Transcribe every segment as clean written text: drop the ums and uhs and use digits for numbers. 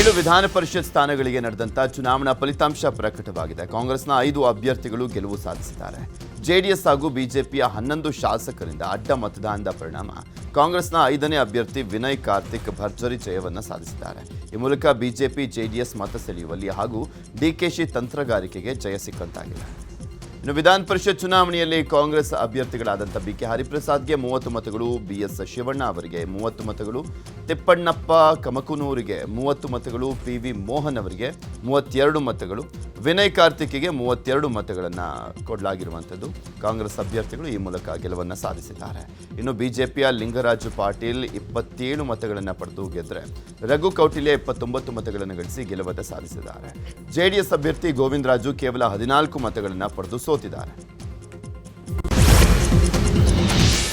7 ವಿಧಾನ ಪರಿಷತ್ ಸ್ಥಾನಗಳಿಗೆ ನಡೆದಂತ ಚುನಾವಣಾ ಫಲಿತಾಂಶ ಪ್ರಕಟವಾಗಿದೆ. ಕಾಂಗ್ರೆಸ್ನ 5 ಅಭ್ಯರ್ಥಿಗಳು ಗೆಲುವು ಸಾಧಿಸಿದ್ದಾರೆ. ಜೆಡಿಎಸ್ ಹಾಗೂ ಬಿಜೆಪಿಯ 11 ಶಾಸಕರಿಂದ ಅಡ್ಡ ಮತದಾನದ ಪರಿಣಾಮ ಕಾಂಗ್ರೆಸ್ನ 5ನೇ ಅಭ್ಯರ್ಥಿ ವಿನಯ್ ಕಾರ್ತಿಕ್ ಭರ್ಜರಿ ಜಯವನ್ನು ಸಾಧಿಸಿದ್ದಾರೆ. ಈ ಮೂಲಕ ಬಿಜೆಪಿ ಜೆಡಿಎಸ್ ಮತ ಸೆಳೆಯುವಲ್ಲಿ ಹಾಗೂ ಡಿಕೆಶಿ ತಂತ್ರಗಾರಿಕೆಗೆ ಜಯ ಸಿಕ್ಕಂತಾಗಿದೆ. ಇನ್ನು ವಿಧಾನ ಪರಿಷತ್ ಚುನಾವಣೆಯಲ್ಲಿ ಕಾಂಗ್ರೆಸ್ ಅಭ್ಯರ್ಥಿಗಳಾದಂಥ ಬಿಕೆ ಹರಿಪ್ರಸಾದ್ಗೆ 30 ಮತಗಳು, ಬಿಎಸ್ ಶಿವಣ್ಣ ಅವರಿಗೆ 30 ಮತಗಳು, ತಿಪ್ಪಣ್ಣಪ್ಪ ಕಮಕನೂರಿಗೆ 30 ಮತಗಳು, ಪಿವಿ ಮೋಹನ್ ಅವರಿಗೆ 32 ಮತಗಳು, ವಿನಯ್ ಕಾರ್ತಿಕ್ಗೆ 32 ಮತಗಳನ್ನು ಕೊಡಲಾಗಿರುವಂಥದ್ದು. ಕಾಂಗ್ರೆಸ್ ಅಭ್ಯರ್ಥಿಗಳು ಈ ಮೂಲಕ ಗೆಲುವನ್ನು ಸಾಧಿಸಿದ್ದಾರೆ. ಇನ್ನು ಬಿಜೆಪಿಯ ಲಿಂಗರಾಜು ಪಾಟೀಲ್ 27 ಮತಗಳನ್ನು ಪಡೆದು ಗೆದ್ದರೆ ರಘು ಕೌಟಿಲ್ಯ 29 ಮತಗಳನ್ನು ಗಳಿಸಿ ಗೆಲುವನ್ನು ಸಾಧಿಸಿದ್ದಾರೆ. ಜೆಡಿಎಸ್ ಅಭ್ಯರ್ಥಿ ಗೋವಿಂದರಾಜು ಕೇವಲ 14 ಮತಗಳನ್ನು ಪಡೆದು ಸೋತಿದ್ದಾರೆ.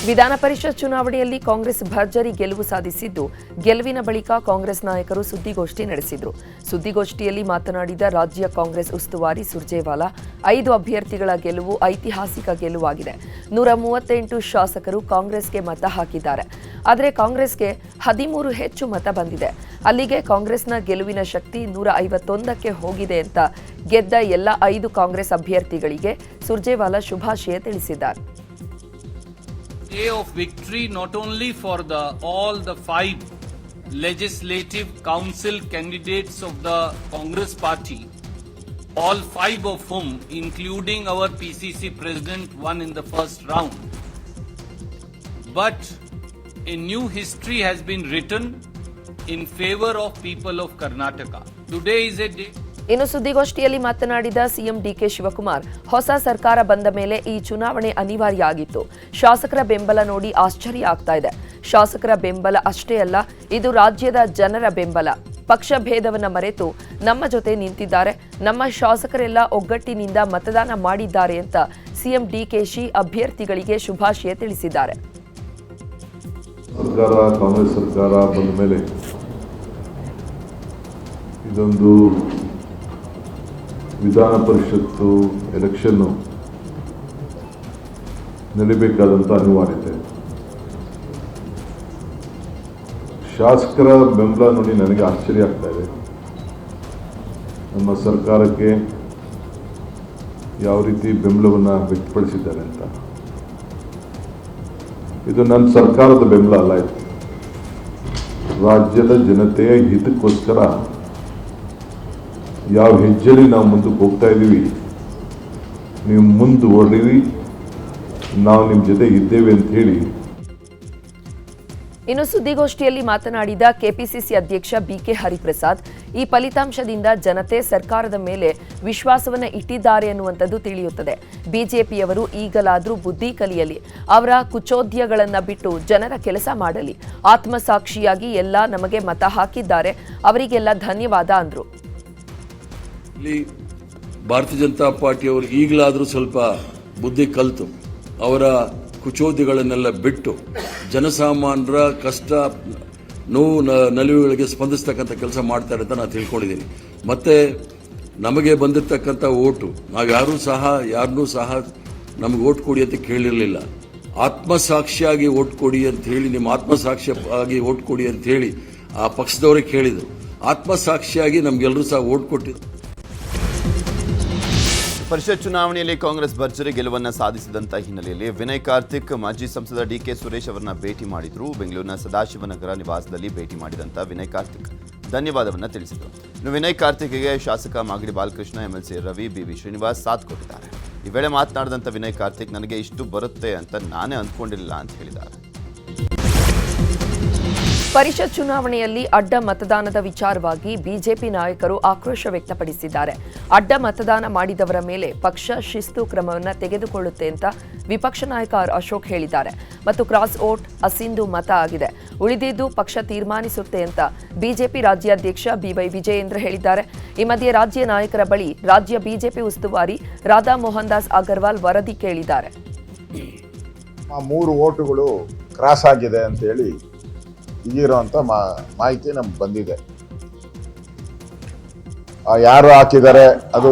ವಿಧಾನ ಪರಿಷತ್ ಚುನಾವಣೆಯಲ್ಲಿ ಕಾಂಗ್ರೆಸ್ ಭರ್ಜರಿ ಗೆಲುವು ಸಾಧಿಸಿದ್ದು, ಗೆಲುವಿನ ಬಳಿಕ ಕಾಂಗ್ರೆಸ್ ನಾಯಕರು ಸುದ್ದಿಗೋಷ್ಠಿ ನಡೆಸಿದರು. ಸುದ್ದಿಗೋಷ್ಠಿಯಲ್ಲಿ ಮಾತನಾಡಿದ ರಾಜ್ಯ ಕಾಂಗ್ರೆಸ್ ಉಸ್ತುವಾರಿ ಸುರ್ಜೇವಾಲಾ, 5 ಅಭ್ಯರ್ಥಿಗಳ ಗೆಲುವು ಐತಿಹಾಸಿಕ ಗೆಲುವಾಗಿದೆ. 138 ಶಾಸಕರು ಕಾಂಗ್ರೆಸ್ಗೆ ಮತ ಹಾಕಿದ್ದಾರೆ. ಆದರೆ ಕಾಂಗ್ರೆಸ್ಗೆ 13 ಹೆಚ್ಚು ಮತ ಬಂದಿದೆ. ಅಲ್ಲಿಗೆ ಕಾಂಗ್ರೆಸ್ನ ಗೆಲುವಿನ ಶಕ್ತಿ 151ಕ್ಕೆ ಹೋಗಿದೆ ಅಂತ ಗೆದ್ದ ಎಲ್ಲ 5 ಕಾಂಗ್ರೆಸ್ ಅಭ್ಯರ್ಥಿಗಳಿಗೆ ಸುರ್ಜೇವಾಲಾ ಶುಭಾಶಯ ತಿಳಿಸಿದ್ದಾರೆ. Day of victory not only for all the 5 legislative council candidates of the Congress party, all 5 of whom, including our PCC president, won in the first round, but a new history has been written in favor of people of Karnataka. Today is a day. ಇನ್ನು ಸುದ್ದಿಗೋಷ್ಠಿಯಲ್ಲಿ ಮಾತನಾಡಿದ CM DK Shivakumar, ಹೊಸ ಸರ್ಕಾರ ಬಂದ ಮೇಲೆ ಈ ಚುನಾವಣೆ ಅನಿವಾರ್ಯ ಆಗಿತ್ತು. ಶಾಸಕರ ಬೆಂಬಲ ನೋಡಿ ಆಶ್ಚರ್ಯ ಆಗ್ತಾ ಇದೆ. ಶಾಸಕರ ಬೆಂಬಲ ಅಷ್ಟೇ ಅಲ್ಲ, ಇದು ರಾಜ್ಯದ ಜನರ ಬೆಂಬಲ. ಪಕ್ಷ ಭೇದವನ್ನ ಮರೆತು ನಮ್ಮ ಜೊತೆ ನಿಂತಿದ್ದಾರೆ. ನಮ್ಮ ಶಾಸಕರೆಲ್ಲ ಒಗ್ಗಟ್ಟಿನಿಂದ ಮತದಾನ ಮಾಡಿದ್ದಾರೆ ಅಂತ ಸಿಎಂ ಡಿಕೆಶಿ ಅಭ್ಯರ್ಥಿಗಳಿಗೆ ಶುಭಾಶಯ ತಿಳಿಸಿದ್ದಾರೆ. ಕಾಂಗ್ರೆಸ್ ಸರ್ಕಾರ ಬಂದ ಮೇಲೆ ಇದೊಂದು ವಿಧಾನ ಪರಿಷತ್ತು ಎಲೆಕ್ಷನ್ನು ನಡೀಬೇಕಾದಂಥ ಅನಿವಾರ್ಯತೆ. ಶಾಸಕರ ಬೆಂಬಲ ನೋಡಿ ನನಗೆ ಆಶ್ಚರ್ಯ ಆಗ್ತಾ ಇದೆ. ನಮ್ಮ ಸರ್ಕಾರಕ್ಕೆ ಯಾವ ರೀತಿ ಬೆಂಬಲವನ್ನು ವ್ಯಕ್ತಪಡಿಸಿದ್ದಾರೆ ಅಂತ. ಇದು ನನ್ನ ಸರ್ಕಾರದ ಬೆಂಬಲ ಅಲ್ಲ, ಇದು ರಾಜ್ಯದ ಜನತೆಯ ಹಿತಕ್ಕೋಸ್ಕರ ಯಾವ ಹೆಜ್ಜೆಯಲ್ಲಿ ನಾವು ಮುಂದಕ್ಕೆ ಹೋಗ್ತಾ ಇದ್ದೀವಿ, ನೀವು ಮುಂದುವರಿರಿ, ನಾವು ನಿಮ್ಮ ಜೊತೆ ಇದ್ದೇವೆ ಅಂತ ಹೇಳಿ. ಇನ್ನು ಸುದ್ದಿಗೋಷ್ಠಿಯಲ್ಲಿ ಮಾತನಾಡಿದ ಕೆಪಿಸಿಸಿ ಅಧ್ಯಕ್ಷ ಬಿಕೆ ಹರಿಪ್ರಸಾದ್, ಈ ಫಲಿತಾಂಶದಿಂದ ಜನತೆ ಸರ್ಕಾರದ ಮೇಲೆ ವಿಶ್ವಾಸವನ್ನ ಇಟ್ಟಿದ್ದಾರೆ ಎನ್ನುವಂಥದ್ದು ತಿಳಿಯುತ್ತದೆ. ಬಿಜೆಪಿಯವರು ಈಗಲಾದರೂ ಬುದ್ಧಿ ಕಲಿಯಲಿ, ಅವರ ಕುಚೋದ್ಯಗಳನ್ನ ಬಿಟ್ಟು ಜನರ ಕೆಲಸ ಮಾಡಲಿ. ಆತ್ಮಸಾಕ್ಷಿಯಾಗಿ ಎಲ್ಲ ನಮಗೆ ಮತ ಹಾಕಿದ್ದಾರೆ, ಅವರಿಗೆಲ್ಲ ಧನ್ಯವಾದ ಅಂದ್ರು. ಇಲ್ಲಿ ಭಾರತೀಯ ಜನತಾ ಪಾರ್ಟಿಯವರು ಈಗಲಾದರೂ ಸ್ವಲ್ಪ ಬುದ್ಧಿ ಕಲಿತು ಅವರ ಕುಚೋದ್ಯಗಳನ್ನೆಲ್ಲ ಬಿಟ್ಟು ಜನಸಾಮಾನ್ಯರ ಕಷ್ಟ ನೋವು ನಲಿವುಗಳಿಗೆ ಸ್ಪಂದಿಸ್ತಕ್ಕಂಥ ಕೆಲಸ ಮಾಡ್ತಾರೆ ಅಂತ ನಾನು ತಿಳ್ಕೊಂಡಿದ್ದೀನಿ. ಮತ್ತೆ ನಮಗೆ ಬಂದಿರತಕ್ಕಂಥ ಓಟು ನಾವು ಯಾರನ್ನೂ ಸಹ ನಮಗೆ ಓಟ್ ಕೊಡಿ ಅಂತ ಕೇಳಿರಲಿಲ್ಲ. ಆತ್ಮಸಾಕ್ಷಿಯಾಗಿ ಓಟ್ ಕೊಡಿ ಅಂತ ಹೇಳಿ, ನಿಮ್ಮ ಆತ್ಮಸಾಕ್ಷಿಯಾಗಿ ಓಟ್ ಕೊಡಿ ಅಂತ ಹೇಳಿ ಆ ಪಕ್ಷದವರೇ ಕೇಳಿದರು. ಆತ್ಮಸಾಕ್ಷಿಯಾಗಿ ನಮ್ಗೆಲ್ಲರೂ ಸಹ ಓಟ್ ಕೊಟ್ಟಿದ್ರು. ಪರಿಷತ್ ಚುನಾವಣೆಯಲ್ಲಿ ಕಾಂಗ್ರೆಸ್ ಭರ್ಜರಿ ಗೆಲುವನ್ನು ಸಾಧಿಸಿದಂಥ ಹಿನ್ನೆಲೆಯಲ್ಲಿ ವಿನಯ್ ಕಾರ್ತಿಕ್ ಮಾಜಿ ಸಂಸದ ಡಿಕೆ ಸುರೇಶ್ ಅವರನ್ನ ಭೇಟಿ ಮಾಡಿದ್ರು. ಬೆಂಗಳೂರಿನ ಸದಾಶಿವನಗರ ನಿವಾಸದಲ್ಲಿ ಭೇಟಿ ಮಾಡಿದಂಥ ವಿನಯ್ ಕಾರ್ತಿಕ್ ಧನ್ಯವಾದವನ್ನು ತಿಳಿಸಿದರು. ಇನ್ನು ವಿನಯ್ ಕಾರ್ತಿಕ್ಗೆ ಶಾಸಕ ಮಾಗಡಿ ಬಾಲಕೃಷ್ಣ, ಎಂಎಲ್ಸಿ ರವಿ, ಬಿವಿ ಶ್ರೀನಿವಾಸ್ ಸಾಥ್ ಕೊಟ್ಟಿದ್ದಾರೆ. ಈ ವೇಳೆ ಮಾತನಾಡಿದಂಥ ವಿನಯ್ ಕಾರ್ತಿಕ್, ನನಗೆ ಇಷ್ಟು ಬರುತ್ತೆ ಅಂತ ನಾನೇ ಅಂದ್ಕೊಂಡಿರಲಿಲ್ಲ ಅಂತ ಹೇಳಿದ್ದಾರೆ. ಪರಿಷತ್ ಚುನಾವಣೆಯಲ್ಲಿ ಅಡ್ಡ ಮತದಾನದ ವಿಚಾರವಾಗಿ ಬಿಜೆಪಿ ನಾಯಕರು ಆಕ್ರೋಶ ವ್ಯಕ್ತಪಡಿಸಿದ್ದಾರೆ. ಅಡ್ಡ ಮತದಾನ ಮಾಡಿದವರ ಮೇಲೆ ಪಕ್ಷ ಶಿಸ್ತು ಕ್ರಮವನ್ನು ತೆಗೆದುಕೊಳ್ಳುತ್ತೆ ಅಂತ ವಿಪಕ್ಷ ನಾಯಕ ಅಶೋಕ್ ಹೇಳಿದ್ದಾರೆ. ಮತ್ತು ಕ್ರಾಸ್ ವೋಟ್ ಅಸಿಂಧು ಮತ ಆಗಿದೆ, ಉಳಿದಿದ್ದು ಪಕ್ಷ ತೀರ್ಮಾನಿಸುತ್ತೆ ಅಂತ ಬಿಜೆಪಿ ರಾಜ್ಯಾಧ್ಯಕ್ಷ ಬಿವೈ ವಿಜಯೇಂದ್ರ ಹೇಳಿದ್ದಾರೆ. ಈ ಮಧ್ಯೆ ರಾಜ್ಯ ನಾಯಕರ ಬಳಿ ರಾಜ್ಯ ಬಿಜೆಪಿ ಉಸ್ತುವಾರಿ ರಾಧಾ ಮೋಹನ್ ದಾಸ್ ಅಗರ್ವಾಲ್ ವರದಿ ಕೇಳಿದ್ದಾರೆ. 3 ವೋಟುಗಳು ಕ್ರಾಸ್ ಆಗಿದೆ ಅಂತ ಹೇಳಿ ಈಗಿರುವಂತ ಮಾಹಿತಿ ನಮ್ಗೆ ಬಂದಿದೆ. ಯಾರು ಹಾಕಿದ್ದಾರೆ ಅದು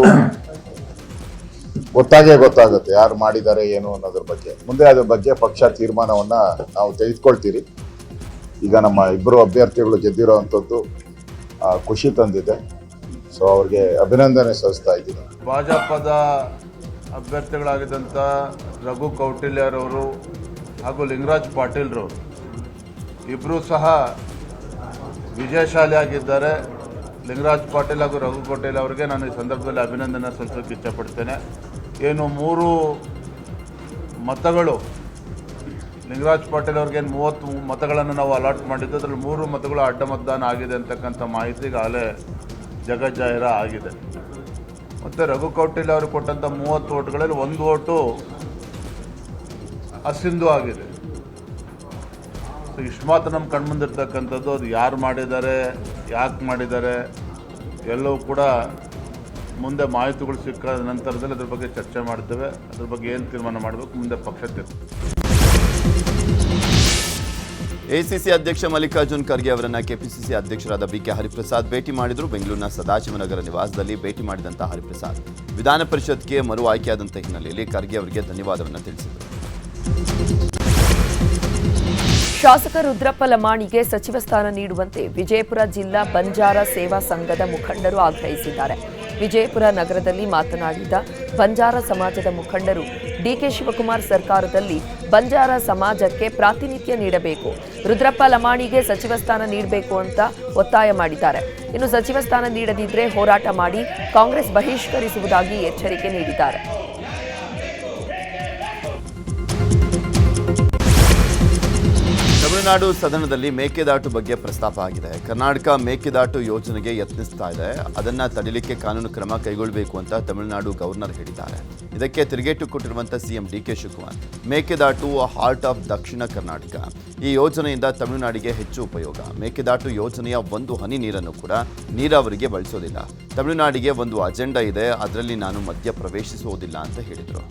ಗೊತ್ತಾಗುತ್ತೆ, ಯಾರು ಮಾಡಿದ್ದಾರೆ ಏನು ಅನ್ನೋದ್ರ ಬಗ್ಗೆ. ಮುಂದೆ ಅದ್ರ ಬಗ್ಗೆ ಪಕ್ಷ ತೀರ್ಮಾನವನ್ನ ನಾವು ತೆಗೆದುಕೊಳ್ತೀರಿ. ಈಗ ನಮ್ಮ 2 ಅಭ್ಯರ್ಥಿಗಳು ಗೆದ್ದಿರೋವಂಥದ್ದು ಖುಷಿ ತಂದಿದೆ. ಸೊ ಅವ್ರಿಗೆ ಅಭಿನಂದನೆ ಸಲ್ಲಿಸ್ತಾ ಇದ್ದೀನಿ. ಭಾಜಪದ ಅಭ್ಯರ್ಥಿಗಳಾಗಿದ್ದಂಥ ರಘು ಕೌಟಿಲ್ಯರವರು ಹಾಗೂ ಲಿಂಗರಾಜ್ ಪಾಟೀಲ್ರವರು ಇಬ್ಬರೂ ಸಹ ವಿಜಯಶಾಲಿಯಾಗಿದ್ದಾರೆ. ಲಿಂಗರಾಜ್ ಪಾಟೀಲ್ ಹಾಗೂ ರಘು ಕೌಟಿಲ್ಯ ಅವರಿಗೆ ನಾನು ಈ ಸಂದರ್ಭದಲ್ಲಿ ಅಭಿನಂದನೆ ಸಲ್ಲಿಸೋಕ್ಕೆ ಇಷ್ಟಪಡ್ತೇನೆ. ಏನು 3 ಮತಗಳು ಲಿಂಗರಾಜ್ ಪಾಟೀಲ್ ಅವ್ರಿಗೇನು 30 ಮತಗಳನ್ನು ನಾವು ಅಲಾಟ್ ಮಾಡಿದ್ದು, ಅದರಲ್ಲಿ 3 ಮತಗಳು ಅಡ್ಡ ಮತದಾನ ಆಗಿದೆ ಅಂತಕ್ಕಂಥ ಮಾಹಿತಿ ಈಗಾಗಲೇ ಜಗಜ್ಜಾಹಿರ ಆಗಿದೆ. ಮತ್ತು ರಘು ಕೌಟಿಲ್ಯ ಅವರು ಕೊಟ್ಟಂಥ 30 ಓಟ್ಗಳಲ್ಲಿ 1 ಓಟು ಅಸಿಂಧು ಆಗಿದೆ. ಸೊ ಇಷ್ಟು ಮಾತ್ರ ನಮ್ಮ ಕಣ್ಮುಂದಿರ್ತಕ್ಕಂಥದ್ದು. ಅದು ಯಾರು ಮಾಡಿದ್ದಾರೆ, ಯಾಕೆ ಮಾಡಿದ್ದಾರೆ ಎಲ್ಲವೂ ಕೂಡ ಮುಂದೆ ಮಾಹಿತಿಗಳು ಸಿಕ್ಕ ನಂತರದಲ್ಲಿ ಅದ್ರ ಬಗ್ಗೆ ಚರ್ಚೆ ಮಾಡ್ತೇವೆ. ಅದ್ರ ಬಗ್ಗೆ ಏನು ತೀರ್ಮಾನ ಮಾಡಬೇಕು ಮುಂದೆ ಪಕ್ಷ ಎಸಿಸಿ ಅಧ್ಯಕ್ಷ ಮಲ್ಲಿಕಾರ್ಜುನ್ ಖರ್ಗೆ ಅವರನ್ನ ಕೆಪಿಸಿಸಿ ಅಧ್ಯಕ್ಷರಾದ ಬಿಕೆ ಹರಿಪ್ರಸಾದ್ ಭೇಟಿ ಮಾಡಿದರು. ಬೆಂಗಳೂರಿನ ಸದಾಶಿವನಗರ ನಿವಾಸದಲ್ಲಿ ಭೇಟಿ ಮಾಡಿದಂಥ ಹರಿಪ್ರಸಾದ್ ವಿಧಾನ ಪರಿಷತ್ಗೆ ಮರು ಆಯ್ಕೆಯಾದಂಥ ಹಿನ್ನೆಲೆಯಲ್ಲಿ ಖರ್ಗೆ ಅವರಿಗೆ ಧನ್ಯವಾದವನ್ನು ತಿಳಿಸಿದರು. ಶಾಸಕ ರುದ್ರಪ್ಪ ಲಮಾಣಿಗೆ ಸಚಿವ ಸ್ಥಾನ ನೀಡುವಂತೆ ವಿಜಯಪುರ ಜಿಲ್ಲಾ ಬಂಜಾರ ಸೇವಾ ಸಂಘದ ಮುಖಂಡರು ಆಗ್ರಹಿಸಿದ್ದಾರೆ. ವಿಜಯಪುರ ನಗರದಲ್ಲಿ ಮಾತನಾಡಿದ ಬಂಜಾರ ಸಮಾಜದ ಮುಖಂಡರು, ಡಿಕೆ ಶಿವಕುಮಾರ್ ಸರ್ಕಾರದಲ್ಲಿ ಬಂಜಾರ ಸಮಾಜಕ್ಕೆ ಪ್ರಾತಿನಿಧ್ಯ ನೀಡಬೇಕು, ರುದ್ರಪ್ಪ ಲಮಾಣಿಗೆ ಸಚಿವ ಸ್ಥಾನ ನೀಡಬೇಕು ಅಂತ ಒತ್ತಾಯ ಮಾಡಿದ್ದಾರೆ. ಇನ್ನು ಸಚಿವ ಸ್ಥಾನ ನೀಡದಿದ್ರೆ ಹೋರಾಟ ಮಾಡಿ ಕಾಂಗ್ರೆಸ್ ಬಹಿಷ್ಕರಿಸುವುದಾಗಿ ಎಚ್ಚರಿಕೆ ನೀಡಿದ್ದಾರೆ. ತಮಿಳುನಾಡು ಸದನದಲ್ಲಿ ಮೇಕೆದಾಟು ಬಗ್ಗೆ ಪ್ರಸ್ತಾಪ ಆಗಿದೆ. ಕರ್ನಾಟಕ ಮೇಕೆದಾಟು ಯೋಜನೆಗೆ ಯತ್ನಿಸ್ತಾ ಇದೆ. ಅದನ್ನು ತಡಿಲಿಕ್ಕೆ ಕಾನೂನು ಕ್ರಮ ಕೈಗೊಳ್ಳಬೇಕು ಅಂತ ತಮಿಳುನಾಡು ಗವರ್ನರ್ ಹೇಳಿದ್ದಾರೆ. ಇದಕ್ಕೆ ತಿರುಗೇಟು ಕೊಟ್ಟಿರುವಂಥ CM DK Shivakumar, Mekedatu heart of Dakshina Karnataka, ಈ ಯೋಜನೆಯಿಂದ ತಮಿಳುನಾಡಿಗೆ ಹೆಚ್ಚು ಉಪಯೋಗ. ಮೇಕೆದಾಟು ಯೋಜನೆಯ 1 ಹನಿ ನೀರನ್ನು ಕೂಡ ನೀರಾವರಿಗೆ ಬಳಸೋದಿಲ್ಲ. ತಮಿಳುನಾಡಿಗೆ ಒಂದು ಅಜೆಂಡಾ ಇದೆ, ಅದರಲ್ಲಿ ನಾನು ಮಧ್ಯ ಪ್ರವೇಶಿಸುವುದಿಲ್ಲ ಅಂತ ಹೇಳಿದರು.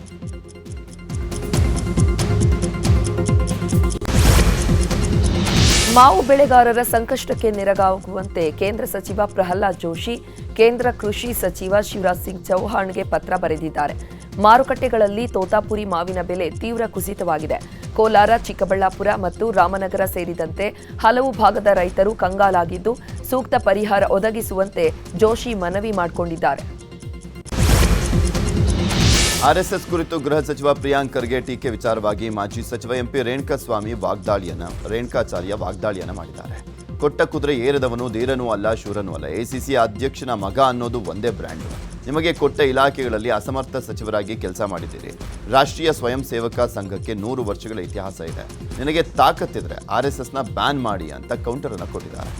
ಮಾವು ಬೆಳೆಗಾರರ ಸಂಕಷ್ಟಕ್ಕೆ ನೆರವಾಗುವಂತೆ ಕೇಂದ್ರ ಸಚಿವ ಪ್ರಹ್ಲಾದ್ ಜೋಶಿ ಕೇಂದ್ರ ಕೃಷಿ ಸಚಿವ ಶಿವರಾಜ್ ಸಿಂಗ್ ಚೌಹಾಣ್ಗೆ ಪತ್ರ ಬರೆದಿದ್ದಾರೆ. ಮಾರುಕಟ್ಟೆಗಳಲ್ಲಿ ತೋತಾಪುರಿ ಮಾವಿನ ಬೆಲೆ ತೀವ್ರ ಕುಸಿತವಾಗಿದೆ. ಕೋಲಾರ, ಚಿಕ್ಕಬಳ್ಳಾಪುರ ಮತ್ತು ರಾಮನಗರ ಸೇರಿದಂತೆ ಹಲವು ಭಾಗದ ರೈತರು ಕಂಗಾಲಾಗಿದ್ದು, ಸೂಕ್ತ ಪರಿಹಾರ ಒದಗಿಸುವಂತೆ ಜೋಶಿ ಮನವಿ ಮಾಡಿಕೊಂಡಿದ್ದಾರೆ. ಆರ್ಎಸ್ಎಸ್ ಕುರಿತು ಗೃಹ ಸಚಿವ ಪ್ರಿಯಾಂಕ್ ಖರ್ಗೆ ಟೀಕೆ ವಿಚಾರವಾಗಿ ಮಾಜಿ ಸಚಿವ ಎಂಪಿ ರೇಣುಕಾಚಾರ್ಯ ವಾಗ್ದಾಳಿಯನ್ನ ಮಾಡಿದ್ದಾರೆ. ಕೊಟ್ಟ ಕುದುರೆ ಏರದವನು ಧೀರನೂ ಅಲ್ಲ, ಶೂರನೂ ಅಲ್ಲ. ಎಸಿಸಿ ಅಧ್ಯಕ್ಷನ ಮಗ ಅನ್ನೋದು ಒಂದೇ ಬ್ರ್ಯಾಂಡು. ನಿಮಗೆ ಕೊಟ್ಟ ಇಲಾಖೆಗಳಲ್ಲಿ ಅಸಮರ್ಥ ಸಚಿವರಾಗಿ ಕೆಲಸ ಮಾಡಿದ್ದೀರಿ. ರಾಷ್ಟ್ರೀಯ ಸ್ವಯಂ ಸೇವಕ ಸಂಘಕ್ಕೆ 100 ವರ್ಷಗಳ ಇತಿಹಾಸ ಇದೆ. ನಿನಗೆ ತಾಕತ್ತಿದ್ರೆ ಆರ್ಎಸ್ಎಸ್ನ ಬ್ಯಾನ್ ಮಾಡಿ ಅಂತ ಕೌಂಟರ್ ಅನ್ನು ಕೊಟ್ಟಿದ್ದಾರೆ.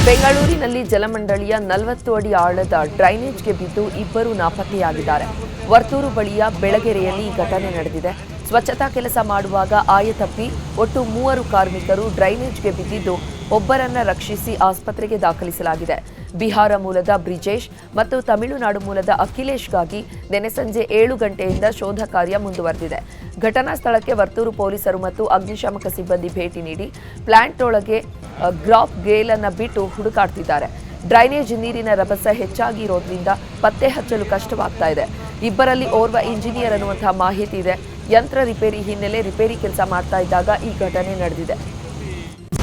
ಬೆಂಗಳೂರಿನಲ್ಲಿ ಜಲಮಂಡಳಿಯ 40 ಅಡಿ ಆಳದ ಡ್ರೈನೇಜ್ಗೆ ಬಿದ್ದು 2 ನಾಪತ್ತೆಯಾಗಿದ್ದಾರೆ. ವರ್ತೂರು ಬಳಿಯ ಬೆಳಗೆರೆಯಲ್ಲಿ ಈ ಘಟನೆ ನಡೆದಿದೆ. ಸ್ವಚ್ಛತಾ ಕೆಲಸ ಮಾಡುವಾಗ ಆಯತಪ್ಪಿ ಒಟ್ಟು 3 ಕಾರ್ಮಿಕರು ಡ್ರೈನೇಜ್ಗೆ ಬಿದ್ದಿದ್ದು, ಒಬ್ಬರನ್ನ ರಕ್ಷಿಸಿ ಆಸ್ಪತ್ರೆಗೆ ದಾಖಲಿಸಲಾಗಿದೆ. ಬಿಹಾರ ಮೂಲದ ಬ್ರಿಜೇಶ್ ಮತ್ತು ತಮಿಳುನಾಡು ಮೂಲದ ಅಖಿಲೇಶ್ಗಾಗಿ ನಿನ್ನೆ ಸಂಜೆ 7 ಗಂಟೆಯಿಂದ ಶೋಧ ಕಾರ್ಯ ಮುಂದುವರೆದಿದೆ. ಘಟನಾ ಸ್ಥಳಕ್ಕೆ ವರ್ತೂರು ಪೊಲೀಸರು ಮತ್ತು ಅಗ್ನಿಶಾಮಕ ಸಿಬ್ಬಂದಿ ಭೇಟಿ ನೀಡಿ ಪ್ಲಾಂಟ್ ಒಳಗೆ ಗ್ರಾಪ್ ಗೇಲ್ ಅನ್ನು ಬಿಟ್ಟು ಹುಡುಕಾಡ್ತಿದ್ದಾರೆ. ಡ್ರೈನೇಜ್ ನೀರಿನ ರಭಸ ಹೆಚ್ಚಾಗಿರೋದ್ರಿಂದ ಪತ್ತೆ ಹಚ್ಚಲು ಕಷ್ಟವಾಗ್ತಾ ಇದೆ. ಇಬ್ಬರಲ್ಲಿ ಓರ್ವ ಇಂಜಿನಿಯರ್ ಅನ್ನುವಂತಹ ಮಾಹಿತಿ ಇದೆ. ಯಂತ್ರ ರಿಪೇರಿ ಹಿನ್ನೆಲೆ ರಿಪೇರಿ ಕೆಲಸ ಮಾಡ್ತಾ ಇದ್ದಾಗ ಈ ಘಟನೆ ನಡೆದಿದೆ.